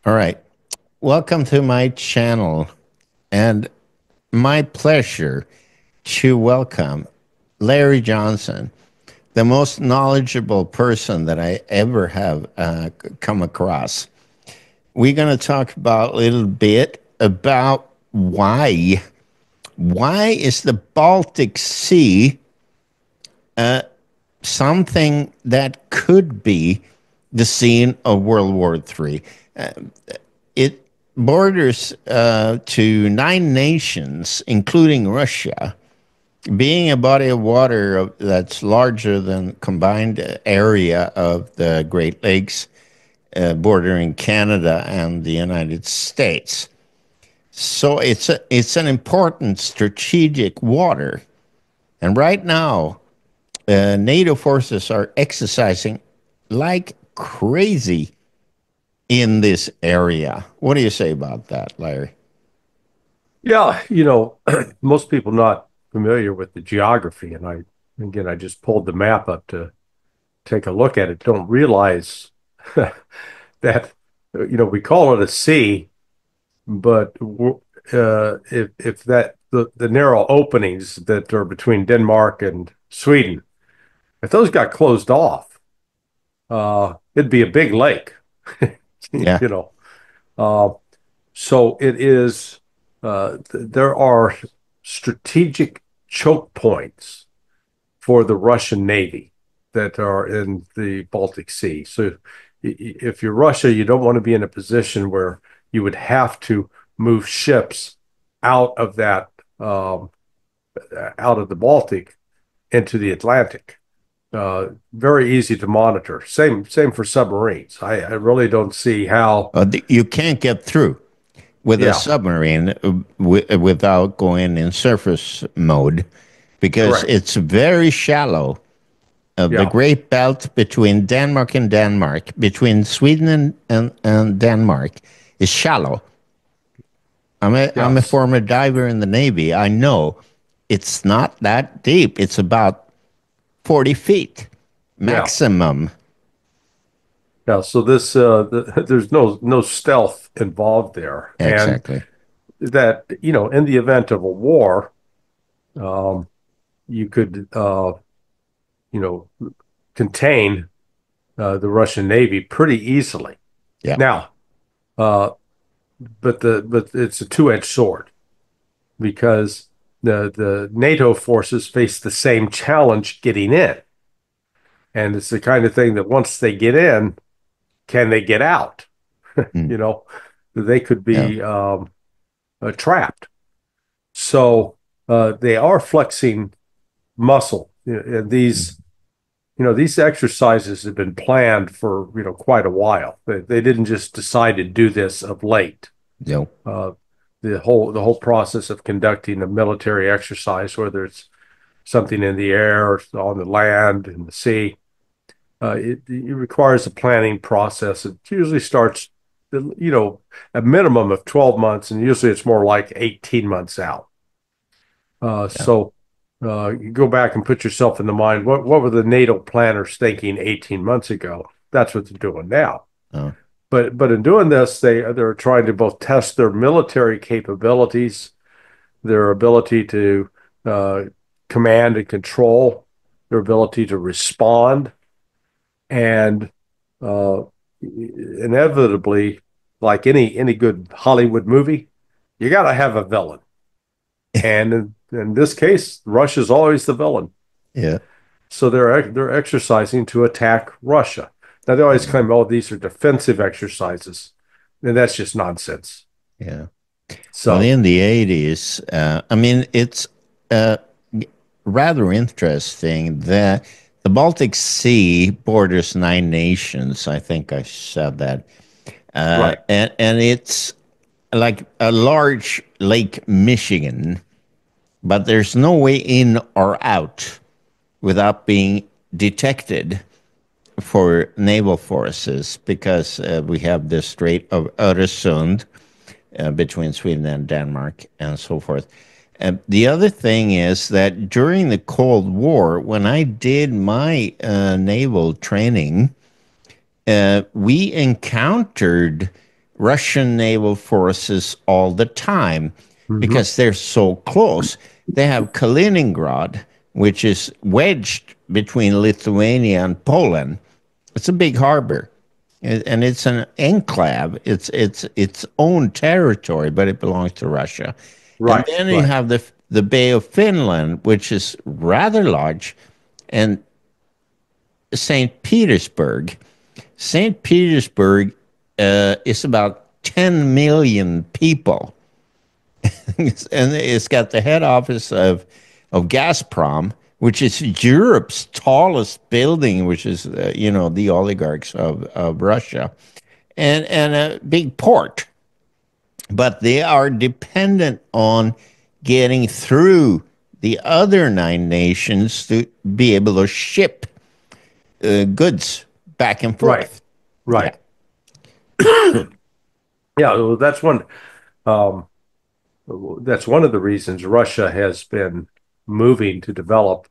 All right. Welcome to my channel, and my pleasure to welcome Larry Johnson, the most knowledgeable person that I ever have come across. We're going to talk about a little bit about why is the Baltic Sea something that could be the scene of World War III. It borders to 9 nations, including Russia, being a body of water that's larger than combined area of the Great Lakes, bordering Canada and the United States. So it's an important strategic water. And right now, NATO forces are exercising like crazy in this area. What do you say about that, Larry? Yeah, most people not familiar with the geography, and I just pulled the map up to take a look at it. Don't realize that, we call it a sea, but if the narrow openings that are between Denmark and Sweden, if those got closed off, it'd be a big lake, Yeah. you know. Uh, so it is. There are strategic choke points for the Russian Navy that are in the Baltic Sea. So if you're Russia, you don't want to be in a position where you would have to move ships out of that out of the Baltic into the Atlantic. Very easy to monitor. Same for submarines. I really don't see how. You can't get through with a Yeah, submarine without going in surface mode because correct. it's very shallow. The Yeah, great belt between Denmark, between Sweden and Denmark, is shallow. I'm a yes, former diver in the Navy. I know it's not that deep. It's about 40 feet yeah. maximum. Yeah, so there's no stealth involved there, and Exactly. that in the event of a war, um, you could you know contain the Russian Navy pretty easily. Yeah. Now, uh, but it's a two-edged sword because the NATO forces face the same challenge getting in, and it's the kind of thing that once they get in, can they get out? Mm. You know, they could Yeah. be trapped. So they are flexing muscle. And Mm. these exercises have been planned for, quite a while. They didn't just decide to do this of late. Yeah. Uh, the whole process of conducting a military exercise, whether it's something in the air or on the land, in the sea, it requires a planning process. It usually starts, a minimum of 12 months, and usually it's more like 18 months out. Yeah. So you go back and put yourself in the mind. What were the NATO planners thinking 18 months ago? That's what they're doing now. Oh, But in doing this, they're trying to both test their military capabilities, their ability to uh, command and control, their ability to respond, and uh, inevitably, like any good Hollywood movie, you got to have a villain. And in this case, Russia's always the villain. yeah. So they're exercising to attack Russia. Now they always Mm. claim, oh, these are defensive exercises, and that's just nonsense. Yeah. Well, So in the 80s, I mean, it's uh, rather interesting that the Baltic Sea borders 9 nations. I think I said that. right, And it's like a large Lake Michigan, but there's no way in or out without being detected for naval forces because we have the Strait of Öresund between Sweden and Denmark and so forth. The other thing is that during the Cold War, when I did my naval training, we encountered Russian naval forces all the time Hmm. because they're so close. They have Kaliningrad, which is wedged between Lithuania and Poland. It's a big harbor, and it's an enclave. It's its own territory, but it belongs to Russia. And Right, then you right, have the Bay of Finland, which is rather large, and St. Petersburg. St. Petersburg is about 10 million people, and it's got the head office of Gazprom, which is Europe's tallest building, which is the oligarchs of Russia, and a big port. But they are dependent on getting through the other nine nations to be able to ship goods back and right, forth. Yeah, right. Yeah, well, um, that's one of the reasons Russia has been moving to develop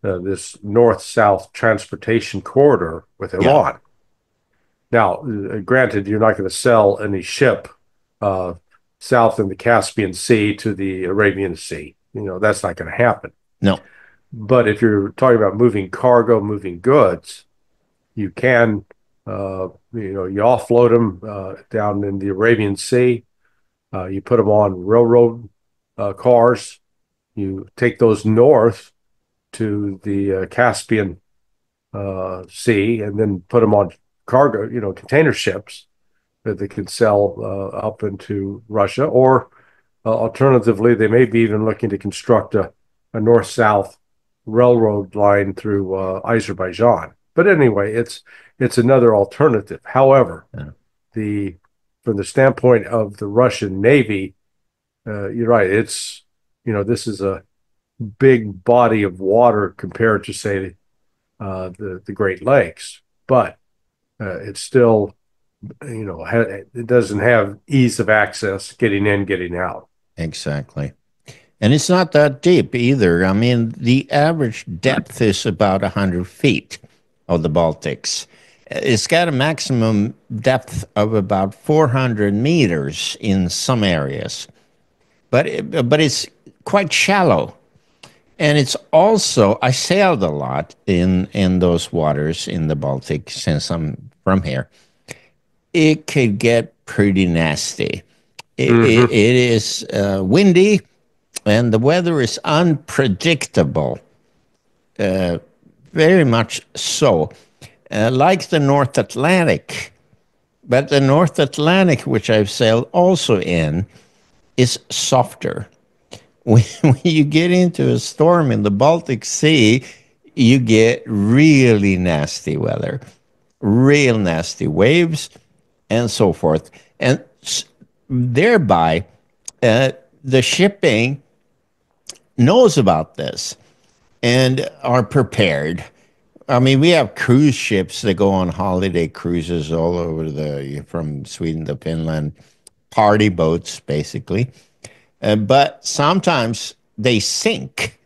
this north-south transportation corridor with yeah, Iran. Now, granted, you're not going to sell any ship uh, south in the Caspian Sea to the Arabian Sea. That's not going to happen. no, But if you're talking about moving cargo, moving goods, you can, you offload them down in the Arabian Sea. You put them on railroad cars. You take those north to the Caspian Sea and then put them on cargo, container ships that they can sell up into Russia. Or alternatively, they may be even looking to construct a north-south railroad line through Azerbaijan. But anyway, it's another alternative. However, yeah, the from the standpoint of the Russian Navy, you're right. This is a big body of water compared to, say, the Great Lakes, but it's still, it doesn't have ease of access getting in, getting out. exactly. And it's not that deep either. I mean, the average depth is about 100 feet of the Baltics. It's got a maximum depth of about 400 meters in some areas, but it's quite shallow. And it's also, I sailed a lot in those waters in the Baltic since I'm from here. It could get pretty nasty. Mm-hmm. It is windy, and the weather is unpredictable, very much so, like the North Atlantic. But the North Atlantic, which I've sailed also in, is softer. When you get into a storm in the Baltic Sea, you get really nasty weather, real nasty waves, and so forth. And thereby, the shipping knows about this and are prepared. I mean, we have cruise ships that go on holiday cruises all over from Sweden to Finland, party boats, basically. But sometimes they sink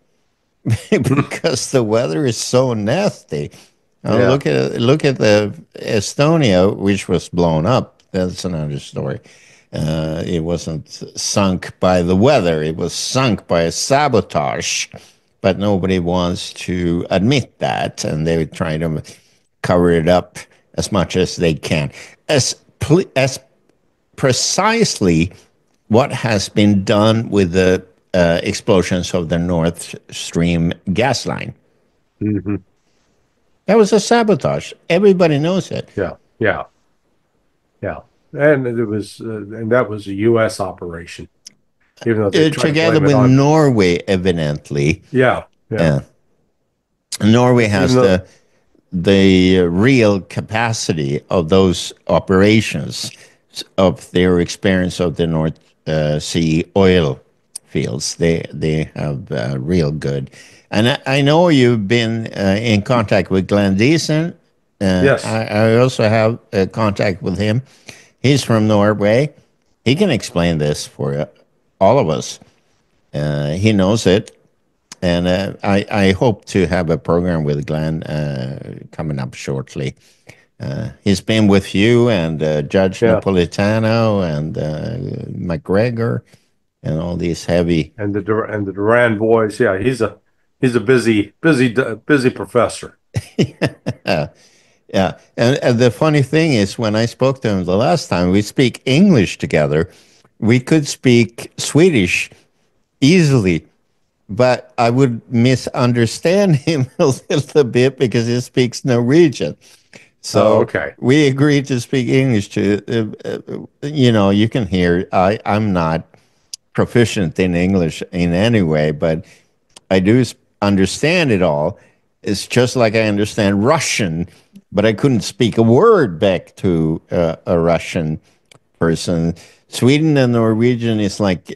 because the weather is so nasty. Yeah. Look at the Estonia, which was blown up. That's another story. It wasn't sunk by the weather; it was sunk by a sabotage. But nobody wants to admit that, and they're trying to cover it up as much as they can. As precisely what has been done with the explosions of the Nord Stream gas line. Mm-hmm. That was a sabotage. Everybody knows it. Yeah. Yeah. Yeah. And that was a U.S. operation, even though they try to Together blame it with on. Norway, evidently. Yeah. Yeah. Uh, Norway Even has though. the real capacity of those operations of their experience of the North Sea oil fields. They have real good. And I know you've been in contact with Glenn Deason. Yes. I also have contact with him. He's from Norway. He can explain this for all of us. He knows it. And I hope to have a program with Glenn coming up shortly He's been with you and Judge Yeah, Napolitano and McGregor and all these heavy. and the Duran boys. Yeah, he's a busy professor. Yeah, yeah. And the funny thing is, when I spoke to him the last time, we speak English together. We could speak Swedish easily, but I would misunderstand him a little bit because he speaks Norwegian. Oh, So okay. we agreed to speak English to, you can hear I'm not proficient in English in any way, but I do understand it all. It's just like I understand Russian, but I couldn't speak a word back to a Russian person. Sweden and Norwegian is like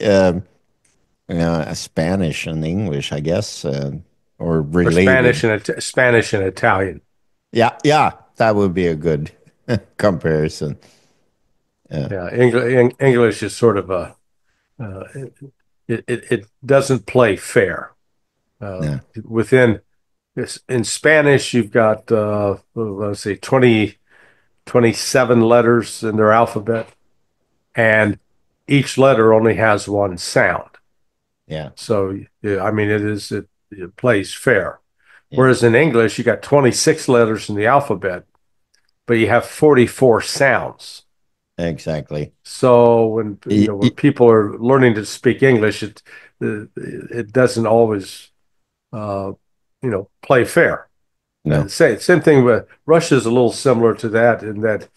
Spanish and English, I guess, or Or related. Spanish and Italian. Yeah, yeah, that would be a good comparison. Yeah, Yeah, English is sort of it doesn't play fair. yeah, Within in Spanish, you've got let's see, 27 letters in their alphabet, and each letter only has one sound. yeah, So yeah, I mean, it plays fair. yeah, Whereas in English, you got 26 letters in the alphabet, but you have 44 sounds. exactly. So when Y- when y- people are learning to speak English, it doesn't always uh, play fair. no, Same thing with Russia is a little similar to that in that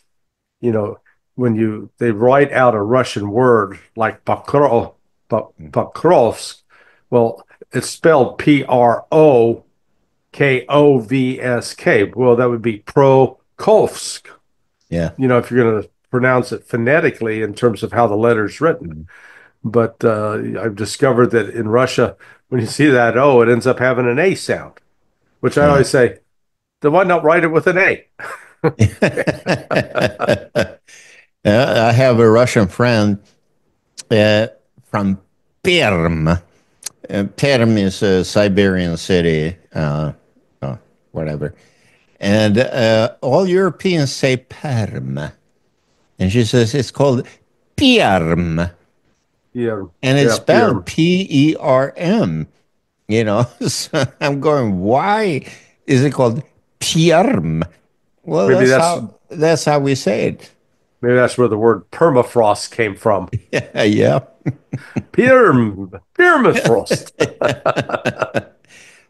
you know when they write out a Russian word like Pokrovsk, well, it's spelled Prokovsk. Well, that would be Prokovsk. yeah, If you're going to pronounce it phonetically in terms of how the letter's written. But I've discovered that in Russia, when you see that O, it ends up having an A sound, which I yeah. always say, then why not write it with an A? I have a Russian friend uh, from Perm. Perm is a Siberian city, oh, whatever. And all Europeans say Perm. And she says it's called Perm. Yeah, And it's yeah, spelled Pierre. Perm. So I'm going, why is it called Perm? Well, Maybe that's how we say it. maybe that's where the word permafrost came from. Yeah, yeah. Permafrost.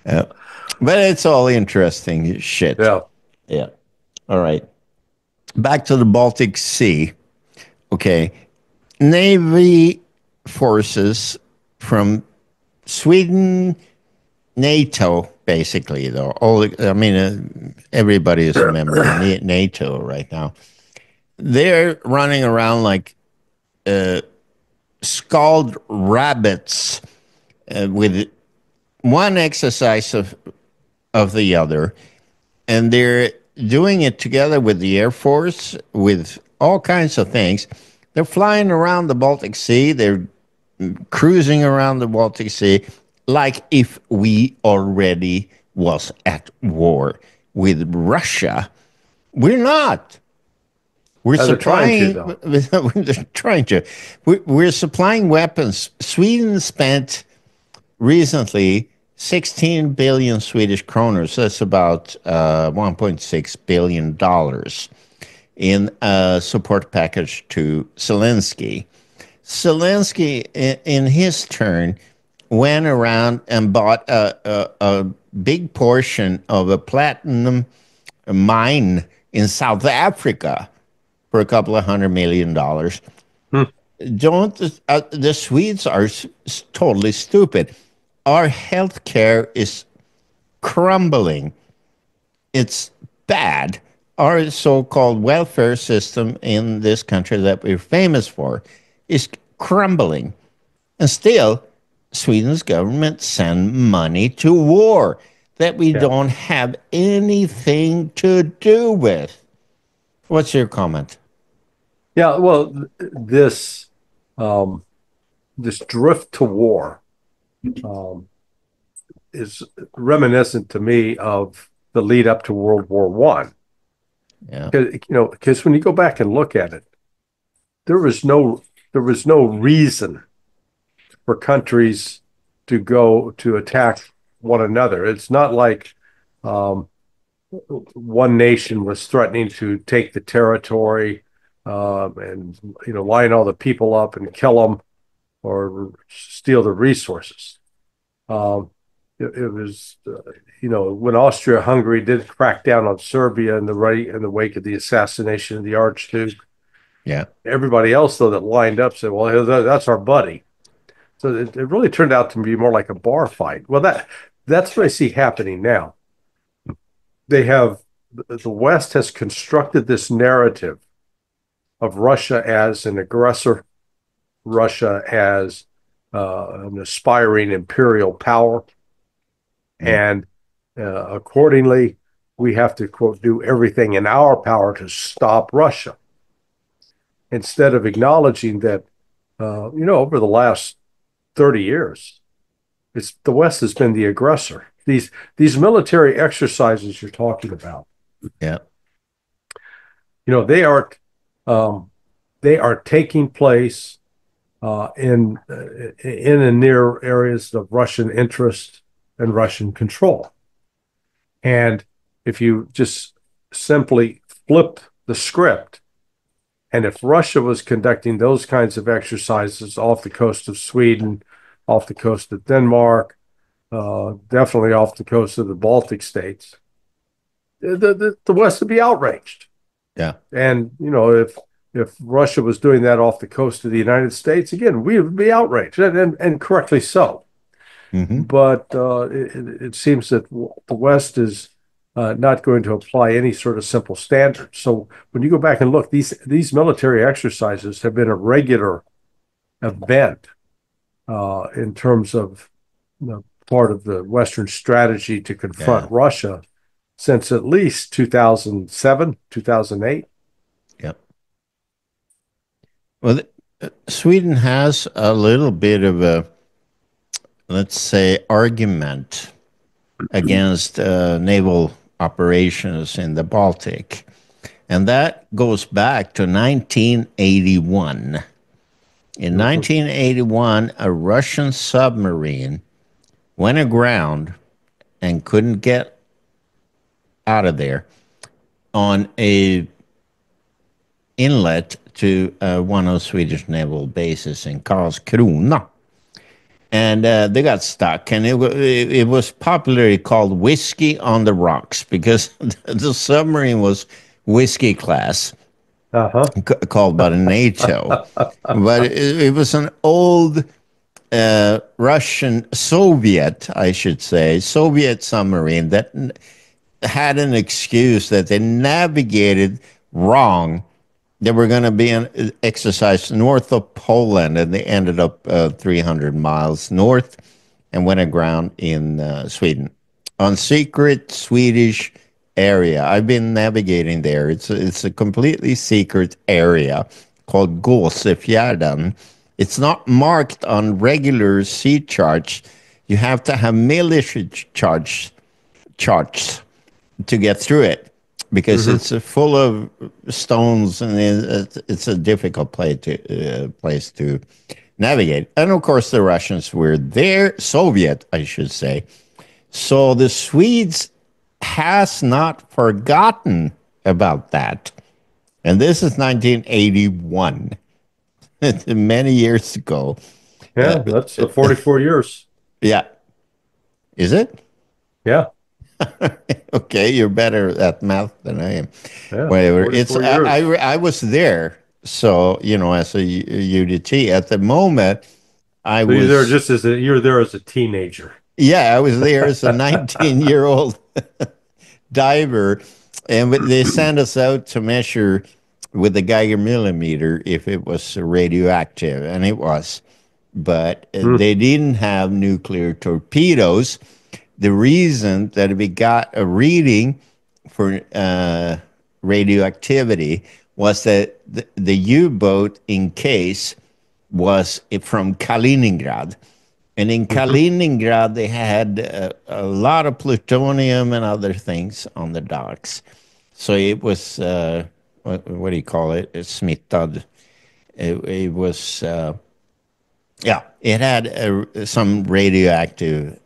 Yeah. But it's all interesting shit. Yeah. Yeah. All right. Back to the Baltic Sea. Okay. Navy forces from Sweden, NATO, basically, though. Everybody is a member of NATO right now. They're running around like scald rabbits with one exercise of the other. And they're doing it together with the Air Force, with all kinds of things. They're flying around the Baltic Sea. They're cruising around the Baltic Sea like if we already was at war with Russia. We're not. We're They're trying to, supplying. though. We're trying to. We're supplying weapons. Sweden spent recently 16 billion Swedish kroners. That's about $1.6 billion dollars in a support package to Zelensky. Zelensky, in his turn, went around and bought a big portion of a platinum mine in South Africa for a couple of $100 million. Hmm. Don't The Swedes are totally stupid. Our healthcare is crumbling. It's bad. Our so-called welfare system in this country that we're famous for is crumbling. And still, Sweden's government send money to war that we Yeah. don't have anything to do with. What's your comment? Yeah. Well, um, this drift to war um, is reminiscent to me of the lead up to World War One. Yeah. Because when you go back and look at it, there was no there was no reason for countries to go to attack one another. It's not like um, one nation was threatening to take the territory and line all the people up and kill them or steal the resources. Um, it was, when Austria-Hungary did crack down on Serbia in the wake of the assassination of the Archduke. Yeah. Everybody else, though, that lined up said, "Well, that's our buddy." So it really turned out to be more like a bar fight. Well, that's what I see happening now. They have the West has constructed this narrative of Russia as an aggressor, Russia as an aspiring imperial power, Mm. and accordingly, we have to quote do everything in our power to stop Russia. Instead of acknowledging that, over the last 30 years, the West has been the aggressor. These military exercises you're talking about, Yeah. you know, they are um, they are taking place in and near areas of Russian interest and Russian control. And if you just simply flip the script, and if Russia was conducting those kinds of exercises off the coast of Sweden, off the coast of Denmark, definitely off the coast of the Baltic states, the West would be outraged. Yeah. And if Russia was doing that off the coast of the United States, again, we would be outraged, and correctly so. Hmm. But it seems that the West is not going to apply any sort of simple standard. So when you go back and look, these military exercises have been a regular event in terms of part of the Western strategy to Yeah. confront Russia since at least 2007, 2008. Yeah. Well, Sweden has a little bit of a, let's say, argument against naval operations in the Baltic. And that goes back to 1981. In Mm-hmm. 1981, a Russian submarine went aground and couldn't get out of there on a inlet to one of Swedish naval bases in Karlskrona. And they got stuck, and it was popularly called "Whiskey on the Rocks" because the submarine was whiskey class, Uh-huh. called by the NATO, but it was an old Russian Soviet, I should say, Soviet submarine that had an excuse that they navigated wrong. They were going to be an exercise north of Poland, and they ended up 300 miles north and went aground in Sweden on secret Swedish area. I've been navigating there. It's a completely secret area called Gåsefjärden. It's not marked on regular sea charts. You have to have military charts to get through it because Mm-hmm. it's full of stones and it's a difficult place to navigate. And of course, the Russians were there, Soviet, I should say. So the Swedes has not forgotten about that. And this is 1981, many years ago. Uh, Yeah, that's 44 years. yeah, is it? Yeah, Okay, you're better at math than I am. yeah, Whatever. It's 44 years. I was there, so as a UDT at the moment, I So was you're there as a teenager. yeah, I was there as a 19-year-old diver, and they sent us out to measure with the Geiger millimeter if it was radioactive, and it was, but Mm. they didn't have nuclear torpedoes. The reason that we got a reading for radioactivity was that the U-boat in case was from Kaliningrad. And in Hmm. Kaliningrad, they had a lot of plutonium and other things on the docks. So it was, what do you call it? It's smittad. It was, yeah, it had some radioactive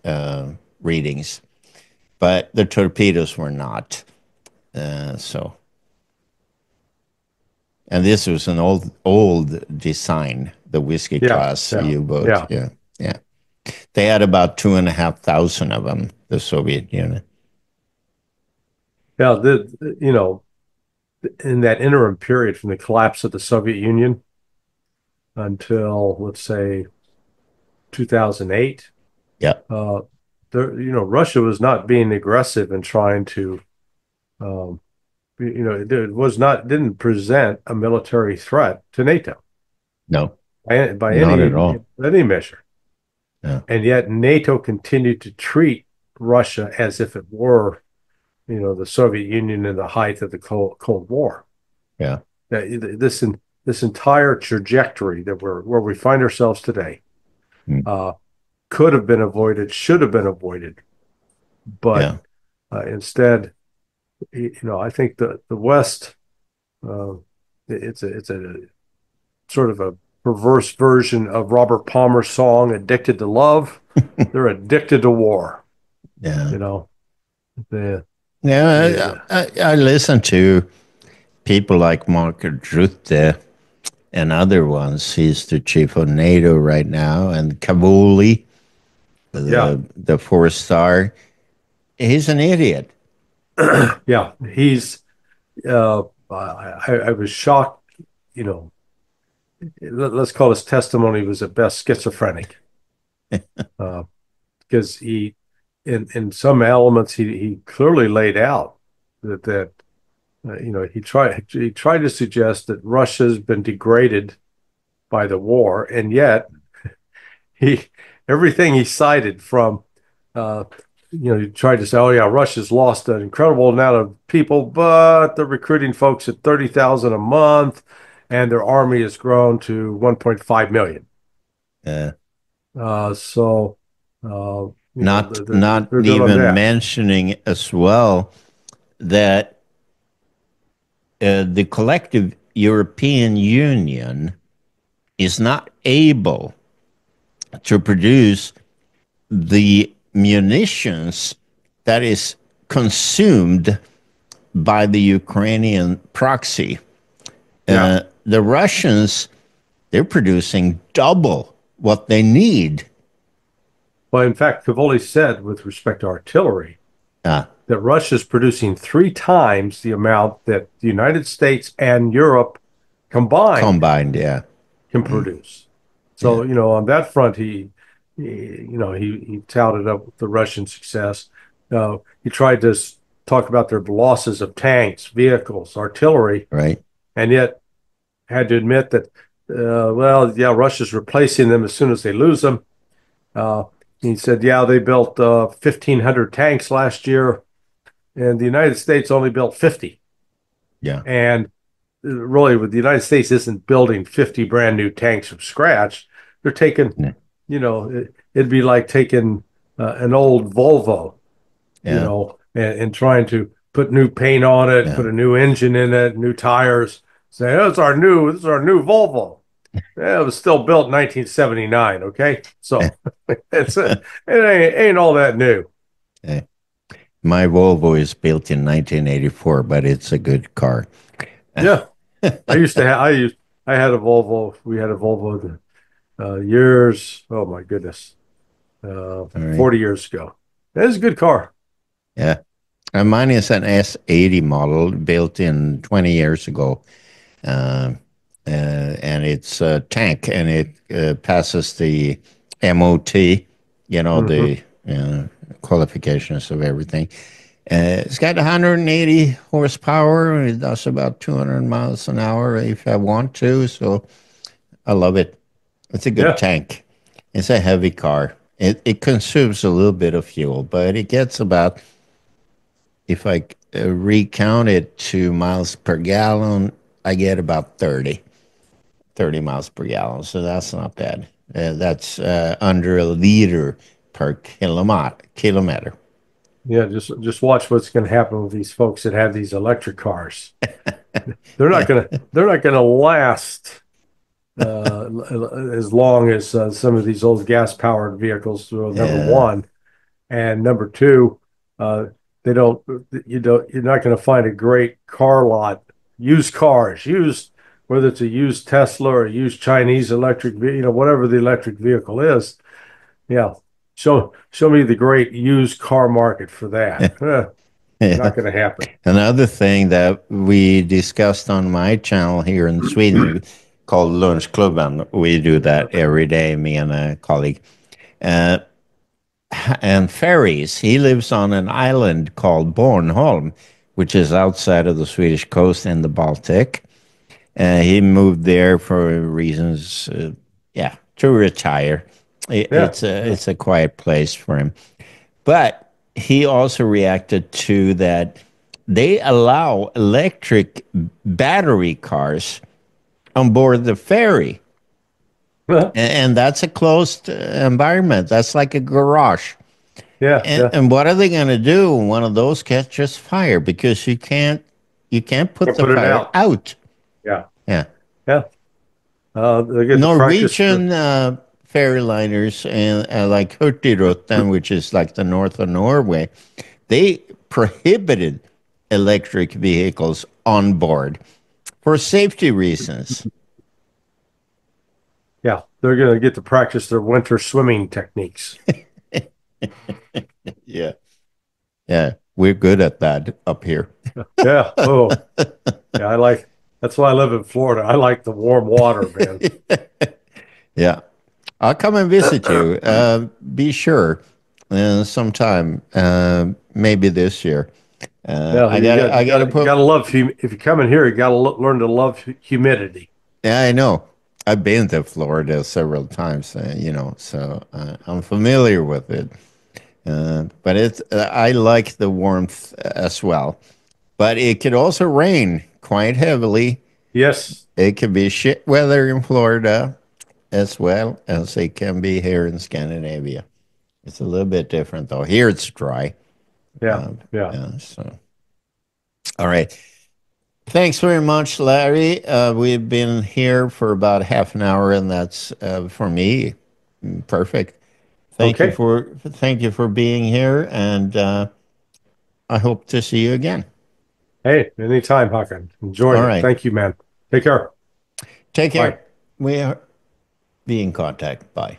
readings, but the torpedoes were not. So, and this was an old design, the Whiskey Yeah, class yeah, U-boat. yeah, Yeah, yeah. They had about 2,500 of them, the Soviet Union. yeah. In that interim period from the collapse of the Soviet Union until, let's say, 2008, Yeah, uh, Russia was not being aggressive and trying to, um, it was not didn't present a military threat to NATO no, by not at all. any measure, Yeah, and yet NATO continued to treat Russia as if it were, the Soviet Union in the height of the Cold War. yeah, This entire trajectory that we're where we find ourselves today mm, uh, could have been avoided, should have been avoided, but yeah. instead, I think the West, uh, it's a sort of a perverse version of Robert Palmer's song "Addicted to Love." They're addicted to war. Yeah. You know, the, Yeah, the I listen to people like Mark Rutte and other ones. He's the chief of NATO right now, and Kabuli, yeah, the four-star. He's an idiot. yeah. I was shocked. You know, let's call his testimony was at best schizophrenic, uh, because in some elements, he clearly laid out that he tried to suggest that Russia's been degraded by the war, and yet he everything he cited from uh, he tried to say, oh yeah, Russia's lost an incredible amount of people, but they're recruiting folks at 30,000 a month, and their army has grown to 1.5 million. Uh, So not they're good on even that. mentioning as well that the collective European Union is not able to produce the munitions that is consumed by the Ukrainian proxy. Yeah. The Russians, they're producing double what they need. Well, in fact, Cavoli said with respect to artillery Uh, that Russia is producing 3 times the amount that the United States and Europe combined Combined, yeah. can Mm, produce. yeah, So, on that front, he touted up the Russian success. He tried to talk about their losses of tanks, vehicles, artillery, right. and yet had to admit that, well, yeah, Russia's replacing them as soon as they lose them. Uh, he said, yeah, they built 1,500 tanks last year, and the United States only built 50. Yeah. And really, with the United States isn't building 50 brand new tanks from scratch. They're taking, Yeah. it'd be like taking an old Volvo, Yeah. and trying to put new paint on it, Yeah. put a new engine in it, new tires. Say, oh, this is our new Volvo. Yeah, it was still built in 1979. Okay, so it ain't all that new. Yeah. My Volvo is built in 1984, but it's a good car. All Yeah, I had a Volvo. We had a Volvo years. Oh my goodness, right. 40 years ago. It was a good car. Yeah. Mine is an S80 model built in 20 years ago. Uh, and it's a tank and it passes the MOT, Hmm. the qualifications of everything. It's got 180 horsepower. It does about 200 miles an hour if I want to. So I love it. It's a good Yeah, tank. It's a heavy car. It consumes a little bit of fuel, but it gets about, if I recount it to miles per gallon, I get about 30 miles per gallon. So that's not bad. That's under a liter per kilometer. Yeah, just watch what's going to happen with these folks that have these electric cars. They're not gonna last as long as some of these old gas powered vehicles. Well, number Yeah. one, and number two, uh, they don't you're not going to find a great car lot, used cars, used, whether it's a used Tesla or a used Chinese electric, whatever the electric vehicle is. Yeah, show me the great used car market for that. Yeah. Not going to happen. Another thing that we discussed on my channel here in Sweden called Lunchklubben, we do that every day, me and a colleague. Uh, and ferries. He lives on an island called Bornholm, which is outside of the Swedish coast in the Baltic. He moved there for reasons, yeah, to retire. Yeah, yeah, It's a quiet place for him. But he also reacted to that they allow electric battery cars on board the ferry. And that's a closed environment. That's like a garage. yeah, yeah. And what are they going to do when one of those catches fire? Because you can't put Can't the put it fire out. out. Yeah, Yeah. yeah. They get to practice. Norwegian ferry liners and like Hurtigruten, which is like the north of Norway, they prohibited electric vehicles on board for safety reasons. Yeah, they're going to get to practice their winter swimming techniques. Yeah. Yeah. We're good at that up here. Yeah. Oh, yeah. That's why I live in Florida. I like the warm water, man. Yeah. I'll come and visit you. Be sure sometime, maybe this year. Yeah, I got to you put. gotta love if you come in here, you gotta learn to love humidity. Yeah, I know. I've been to Florida several times, so I'm familiar with it. But I like the warmth as well. But it could also rain quite heavily. Yes. It can be shit weather in Florida as well as it can be here in Scandinavia. It's a little bit different though. Here it's dry. Yeah. Uh, Yeah. yeah, so, all right. Thanks very much, Larry. We've been here for about half an hour, and that's for me perfect. Okay. Thank you for being here, and I hope to see you again. Hey, anytime, Hakan. Enjoyed All it. right. Thank you, man. Take care. Take Bye. care. We are be in contact. Bye.